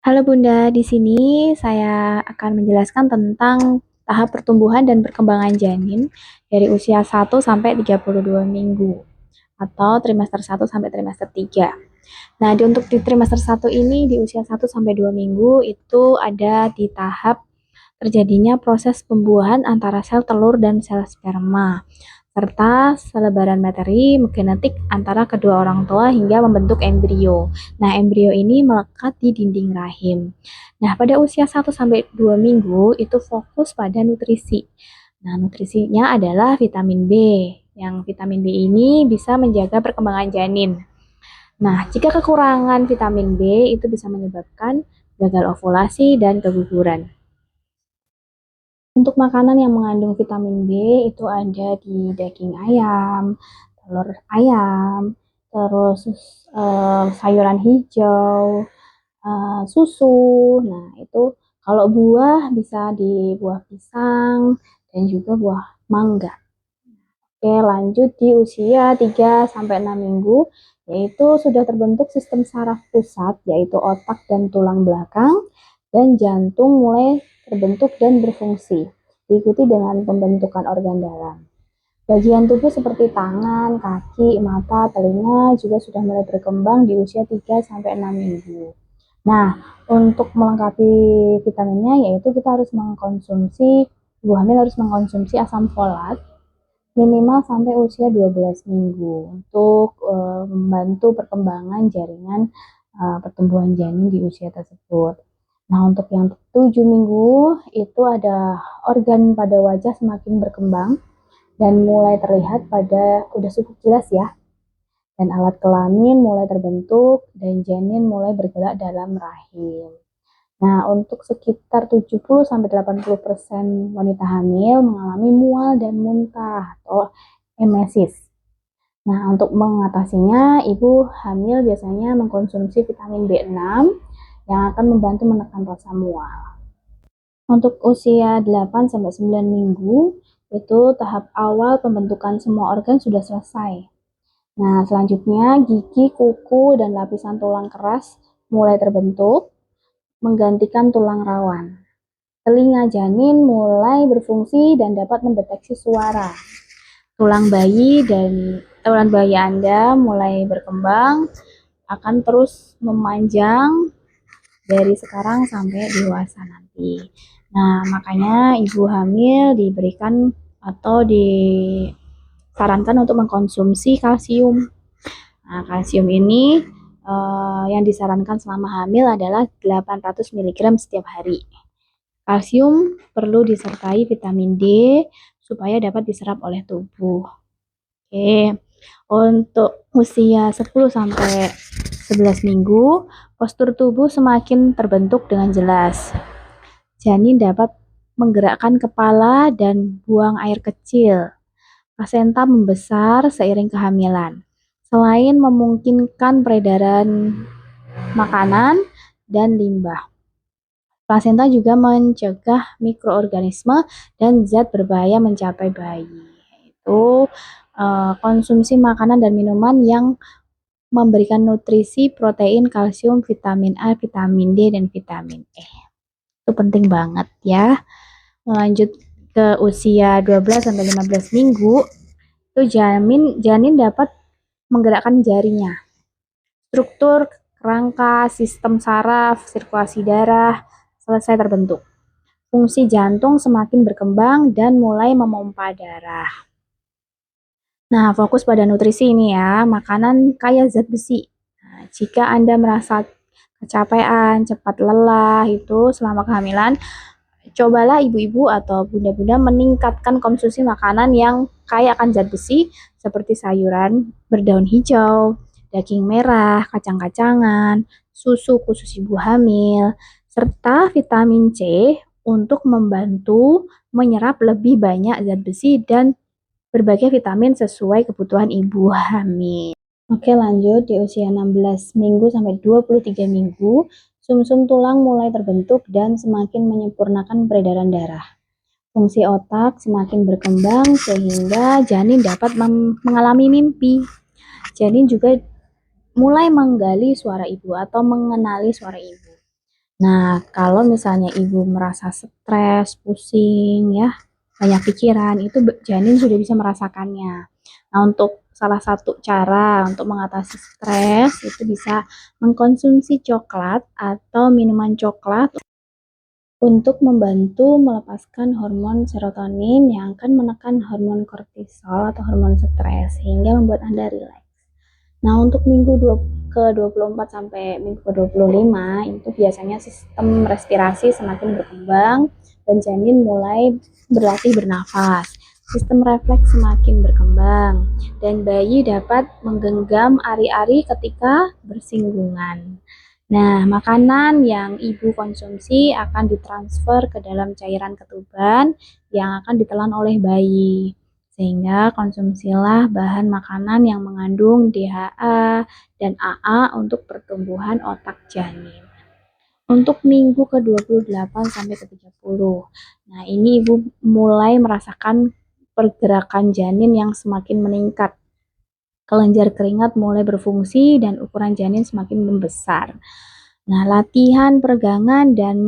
Halo Bunda, di sini saya akan menjelaskan tentang tahap pertumbuhan dan perkembangan janin dari usia 1 sampai 32 minggu atau trimester 1 sampai trimester 3. Nah, untuk di trimester 1 ini di usia 1 sampai 2 minggu itu ada di tahap terjadinya proses pembuahan antara sel telur dan sel sperma serta selebaran materi genetik antara kedua orang tua hingga membentuk embrio. Nah, embrio ini melekat di dinding rahim. Nah, pada usia 1 sampai 2 minggu itu fokus pada nutrisi. Nah, nutrisinya adalah vitamin B. Yang vitamin B ini bisa menjaga perkembangan janin. Nah, jika kekurangan vitamin B itu bisa menyebabkan gagal ovulasi dan keguguran. Untuk makanan yang mengandung vitamin B itu ada di daging ayam, telur ayam, terus sayuran hijau, susu. Nah, itu kalau buah bisa di buah pisang dan juga buah mangga. Oke, lanjut di usia 3 sampai 6 minggu, yaitu sudah terbentuk sistem saraf pusat, yaitu otak dan tulang belakang, dan jantung mulai terbentuk dan berfungsi, diikuti dengan pembentukan organ dalam. Bagian tubuh seperti tangan, kaki, mata, telinga juga sudah mulai berkembang di usia 3 sampai 6 minggu. Nah, untuk melengkapi vitaminnya yaitu kita harus mengkonsumsi, ibu hamil harus mengkonsumsi asam folat minimal sampai usia 12 minggu untuk membantu perkembangan jaringan pertumbuhan janin di usia tersebut. Nah, untuk yang 7 minggu itu ada organ pada wajah semakin berkembang dan mulai terlihat pada udah cukup jelas ya. Dan alat kelamin mulai terbentuk dan janin mulai bergerak dalam rahim. Nah, untuk sekitar 70-80% wanita hamil mengalami mual dan muntah atau emesis. Nah, untuk mengatasinya, ibu hamil biasanya mengkonsumsi vitamin B6 yang akan membantu menekan rasa mual. Untuk usia 8-9 minggu, itu tahap awal pembentukan semua organ sudah selesai. Nah, selanjutnya gigi, kuku, dan lapisan tulang keras mulai terbentuk menggantikan tulang rawan. Telinga janin mulai berfungsi dan dapat mendeteksi suara. Tulang bayi Anda mulai berkembang, akan terus memanjang dari sekarang sampai dewasa nanti. Nah, makanya ibu hamil diberikan atau disarankan untuk mengkonsumsi kalsium. Nah, kalsium ini yang disarankan selama hamil adalah 800 mg setiap hari. Kalsium perlu disertai vitamin D supaya dapat diserap oleh tubuh. Oke. Untuk usia 10 sampai 11 minggu, postur tubuh semakin terbentuk dengan jelas. Janin dapat menggerakkan kepala dan buang air kecil. Plasenta membesar seiring kehamilan. Selain memungkinkan peredaran makanan dan limbah. Plasenta juga mencegah mikroorganisme dan zat berbahaya mencapai bayi. Itu konsumsi makanan dan minuman yang memberikan nutrisi, protein, kalsium, vitamin A, vitamin D, dan vitamin E. Itu penting banget ya. Lanjut ke usia 12-15 minggu, itu janin dapat menggerakkan jarinya. Struktur rangka, sistem saraf, sirkulasi darah selesai terbentuk. Fungsi jantung semakin berkembang dan mulai memompa darah. Nah, fokus pada nutrisi ini ya, makanan kaya zat besi. Nah, jika Anda merasa kecapean, cepat lelah itu selama kehamilan, cobalah ibu-ibu atau bunda-bunda meningkatkan konsumsi makanan yang kaya akan zat besi seperti sayuran berdaun hijau, daging merah, kacang-kacangan, susu khusus ibu hamil, serta vitamin C untuk membantu menyerap lebih banyak zat besi dan berbagai vitamin sesuai kebutuhan ibu hamil. Oke, lanjut di usia 16 minggu sampai 23 minggu, sumsum tulang mulai terbentuk dan semakin menyempurnakan peredaran darah. Fungsi otak semakin berkembang sehingga janin dapat mengalami mimpi. Janin juga mulai menggali suara ibu atau mengenali suara ibu. Nah, kalau misalnya ibu merasa stres, pusing, ya, banyak pikiran, itu janin sudah bisa merasakannya. Nah, untuk salah satu cara untuk mengatasi stres itu bisa mengkonsumsi coklat atau minuman coklat untuk membantu melepaskan hormon serotonin yang akan menekan hormon kortisol atau hormon stres sehingga membuat Anda rileks. Nah, untuk minggu ke-24 sampai minggu ke-25 itu biasanya sistem respirasi semakin berkembang dan janin mulai berlatih bernafas. Sistem refleks semakin berkembang dan bayi dapat menggenggam ari-ari ketika bersinggungan. Nah, makanan yang ibu konsumsi akan ditransfer ke dalam cairan ketuban yang akan ditelan oleh bayi. Sehingga konsumsilah bahan makanan yang mengandung DHA dan AA untuk pertumbuhan otak janin. Untuk minggu ke-28 sampai ke-30. Nah, ini ibu mulai merasakan pergerakan janin yang semakin meningkat. Kelenjar keringat mulai berfungsi dan ukuran janin semakin membesar. Nah, latihan peregangan dan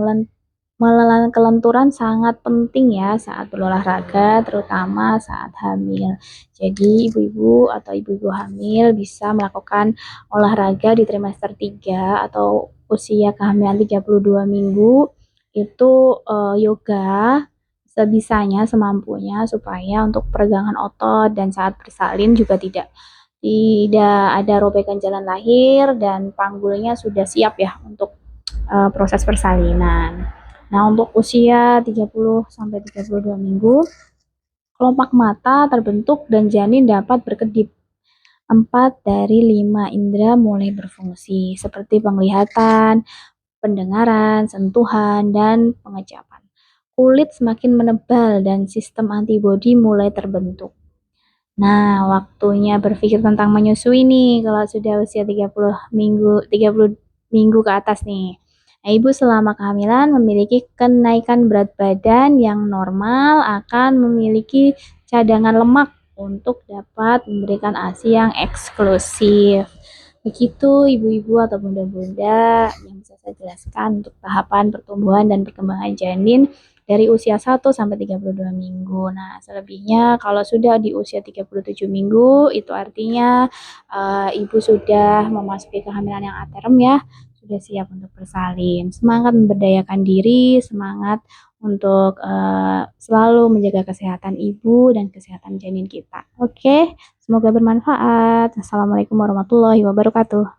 kelenturan sangat penting ya saat berolahraga, terutama saat hamil. Jadi, ibu-ibu atau ibu-ibu hamil bisa melakukan olahraga di trimester 3 atau usia kehamilan 32 minggu itu yoga sebisanya, semampunya supaya untuk peregangan otot dan saat bersalin juga tidak ada robekan jalan lahir dan panggulnya sudah siap ya untuk proses persalinan. Nah, untuk usia 30 sampai 32 minggu, kelopak mata terbentuk dan janin dapat berkedip. 4 dari 5 indera mulai berfungsi, seperti penglihatan, pendengaran, sentuhan, dan pengecapan. Kulit semakin menebal dan sistem antibodi mulai terbentuk. Nah, waktunya berpikir tentang menyusui nih kalau sudah usia 30 minggu ke atas nih. Nah, ibu selama kehamilan memiliki kenaikan berat badan yang normal akan memiliki cadangan lemak untuk dapat memberikan ASI yang eksklusif. Begitu ibu-ibu atau bunda-bunda yang bisa saya jelaskan untuk tahapan pertumbuhan dan perkembangan janin dari usia 1 sampai 32 minggu. Nah, selebihnya kalau sudah di usia 37 minggu itu artinya ibu sudah memasuki kehamilan yang aterem ya, sudah siap untuk bersalin. Semangat memberdayakan diri, semangat untuk selalu menjaga kesehatan ibu dan kesehatan janin kita. Oke, semoga bermanfaat. Assalamualaikum warahmatullahi wabarakatuh.